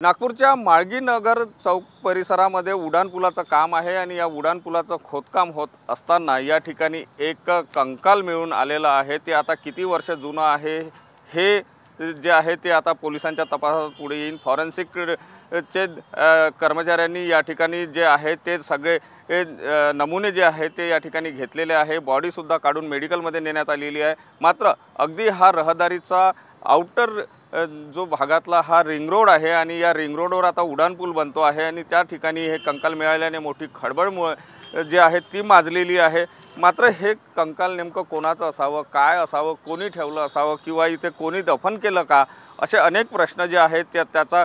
नागपूरच्या माळगी नगर चौक परिसरामध्ये उड्डाणपुलाचं काम आहे आणि या उड्डाणपुलाचं खोदकाम होत असताना या ठिकाणी एक कंकाल मिळून आलेलं आहे। ते आता किती वर्ष जुनं आहे हे जे आहे ते आता पोलिसांच्या तपासात पुढे येईल। फॉरेन्सिक चे कर्मचाऱ्यांनी या ठिकाणी जे आहे ते सगळे नमुने जे आहे ते या ठिकाणी घेतलेले आहे। बॉडी सुद्धा काढून मेडिकलमध्ये नेण्यात आलेली आहे। मात्र अगदी हा रहदारीचा आउटर जो भागातला हा रिंग रोड आहे आणि या रिंग रोडवर आता उड्डाणपूल बनतो आहे आणि त्या ठिकाणी हे कंकाल मिळाल्याने मोठी खळबळ जे आहे ती माजलेली आहे। मात्र हे कंकाल नेमकं कोणाचं असावं, काय असावं, कोणी ठेवलं असावं किंवा इथे कोणी दफन केलं का, असे अनेक प्रश्न जे आहेत त्याचा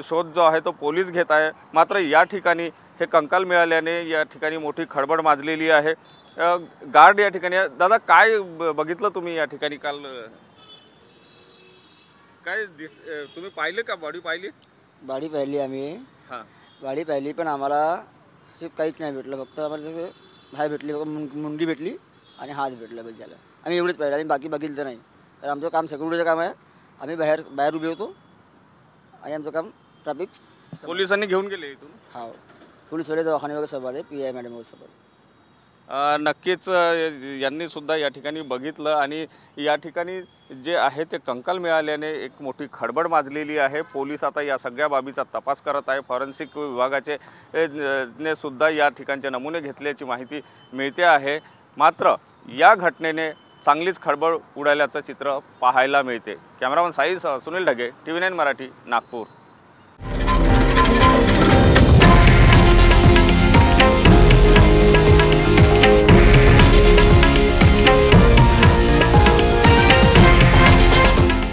शोध जो आहे तो पोलीस घेत आहे। मात्र या ठिकाणी हे कंकाल मिळाल्याने या ठिकाणी मोठी खळबळ माजलेली आहे। गार्ड या ठिकाणी दादा काय बघितलं तुम्ही या ठिकाणी काल? काय तुम्ही पाहिले का? बॉडी पाहिली? बॉडी पाहिली आम्ही। हां, बॉडी पाहिली पण आम्हाला सिर्फ काहीच नाही भेटलं। फक्त आम्हाला हाय भेटली, मुंडी भेटली आणि हात भेटला बस झालं। आम्ही एवढंच पाहिलं आणि बाकी बघितलं तर नाही। तर आमचं काम सिक्युरिटीचं काम आहे। आम्ही बाहेर उभे होतो आणि आमचं काम ट्रॅफिक पोलिसांनी घेऊन गेले इथून? हा, पोलीसवाले दवाखाने वगैरे सोबत आहे, PI मॅडम वगैरे सोबत। नक्कीच यांनी सुद्धा या ठिकाणी बघितलं आणि या ठिकाणी जे आहे ते कंकाल मिळाल्याने एक मोठी खळबळ माजलेली आहे। पोलीस आता या सगळ्या बाबीचा तपास करत आहे। फॉरेन्सिक विभागाचे ने सुद्धा या ठिकाणचे नमुने घेतल्याची माहिती मिळते आहे। मात्र या घटनेने चांगलीच खळबळ उडाल्याचं चित्र पाहायला मिळते। कॅमेरामन साईसह सुनील ढगे, TV9 मराठी, नागपूर।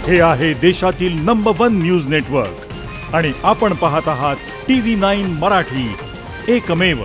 हे आहे देशातील नंबर 1 न्यूज नेटवर्क आणि आपण पाहत आहात TV9 मराठी, एकमेव।